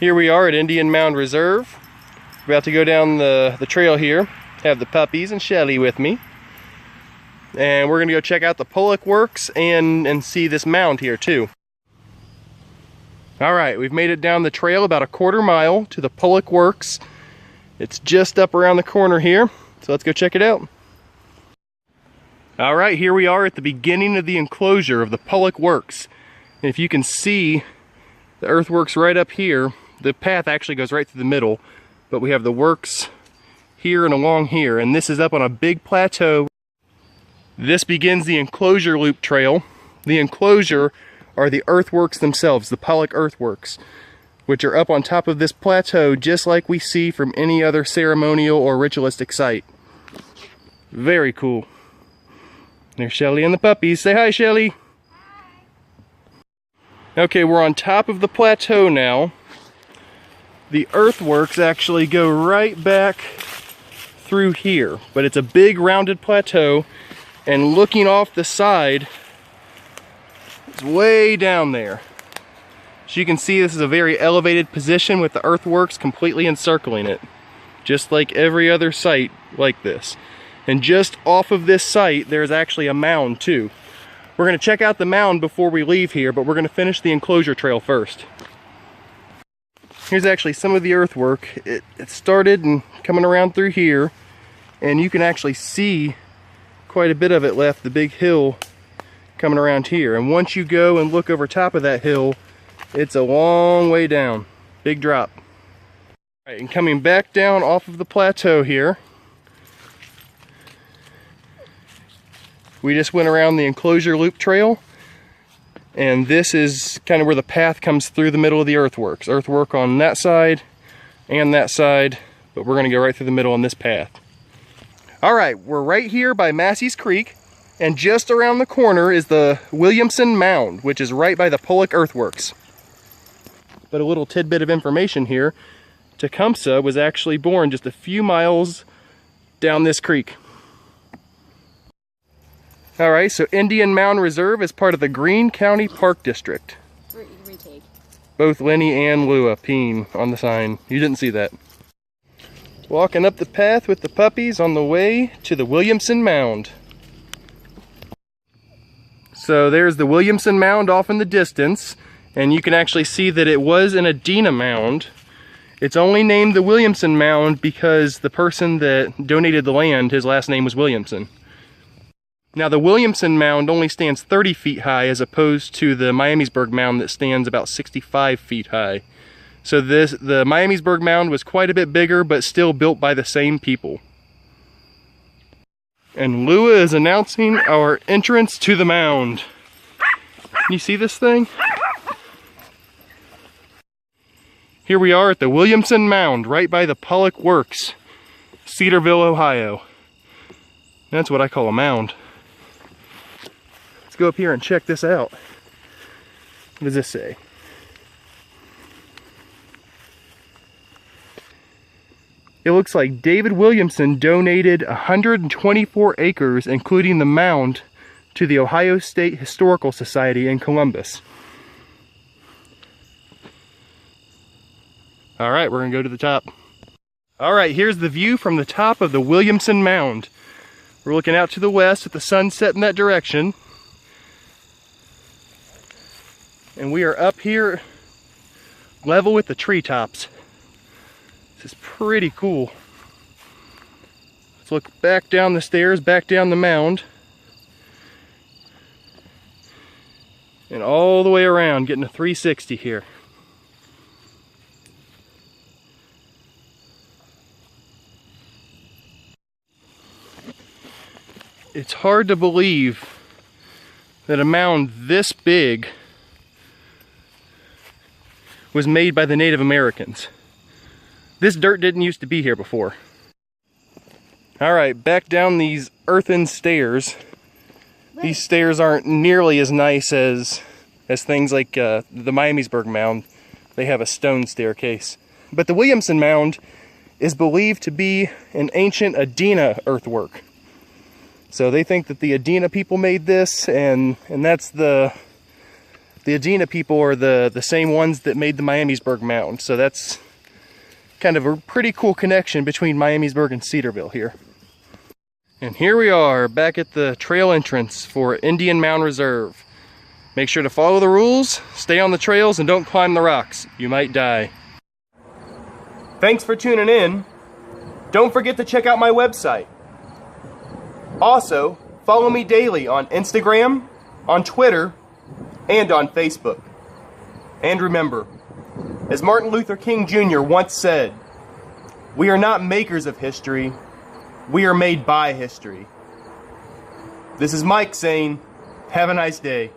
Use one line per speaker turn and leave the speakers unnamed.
Here we are at Indian Mound Reserve. We're about to go down the trail here. Have the puppies and Shelli with me. And we're gonna go check out the Pollock Works and see this mound here too. All right, we've made it down the trail about a quarter mile to the Pollock Works. It's just up around the corner here, so let's go check it out. All right, here we are at the beginning of the enclosure of the Pollock Works. And if you can see the earthworks right up here, the path actually goes right through the middle, but we have the works here and along here, and this is up on a big plateau. This begins the enclosure loop trail. The enclosure are the earthworks themselves, the Pollock Earthworks, which are up on top of this plateau just like we see from any other ceremonial or ritualistic site. Very cool. There's Shelli and the puppies. Say hi, Shelli. Okay, we're on top of the plateau now. The earthworks actually go right back through here, but it's a big rounded plateau, and looking off the side, it's way down there. So you can see this is a very elevated position with the earthworks completely encircling it, just like every other site like this. And just off of this site, there's actually a mound too. We're going to check out the mound before we leave here, but we're going to finish the enclosure trail first. Here's actually some of the earthwork. It started and coming around through here, and you can actually see quite a bit of it left, the big hill coming around here. And once you go and look over top of that hill, it's a long way down. Big drop. All right, and coming back down off of the plateau here, we just went around the enclosure loop trail, and this is kind of where the path comes through the middle of the earthworks. Earthwork on that side and that side, but we're gonna go right through the middle on this path. All right, we're right here by Massey's Creek, and just around the corner is the Williamson Mound, which is right by the Pollock Earthworks. But a little tidbit of information here, Tecumseh was actually born just a few miles down this creek. All right, so Indian Mound Reserve is part of the Greene County Park District.
Retake.
Both Lenny and Lua peeing on the sign. You didn't see that. Walking up the path with the puppies on the way to the Williamson Mound. So there's the Williamson Mound off in the distance, and you can actually see that it was an Adena mound. It's only named the Williamson Mound because the person that donated the land, his last name was Williamson. Now the Williamson Mound only stands 30 feet high as opposed to the Miamisburg Mound that stands about 65 feet high. So the Miamisburg Mound was quite a bit bigger, but still built by the same people. And Lua is announcing our entrance to the mound. Can you see this thing? Here we are at the Williamson Mound, right by the Pollock Works, Cedarville, Ohio. That's what I call a mound. Let's go up here and check this out. What does this say? It looks like David Williamson donated 124 acres, including the mound, to the Ohio State Historical Society in Columbus. All right, we're gonna go to the top. All right, here's the view from the top of the Williamson Mound. We're looking out to the west at the sunset in that direction. And we are up here level with the treetops. This is pretty cool. Let's look back down the stairs, back down the mound, and all the way around, getting a 360 here. It's hard to believe that a mound this big was made by the Native Americans. This dirt didn't used to be here before. All right, back down these earthen stairs. These stairs aren't nearly as nice as things like the Miamisburg Mound. They have a stone staircase. But the Williamson Mound is believed to be an ancient Adena earthwork. So they think that the Adena people made this, and that's the the Adena people are the same ones that made the Miamisburg Mound. So that's kind of a pretty cool connection between Miamisburg and Cedarville here. And here we are back at the trail entrance for Indian Mound Reserve. Make sure to follow the rules, stay on the trails, and don't climb the rocks. You might die. Thanks for tuning in. Don't forget to check out my website. Also, follow me daily on Instagram, on Twitter, and on Facebook. And remember, as Martin Luther King Jr. once said, we are not makers of history, we are made by history. This is Mike saying, have a nice day.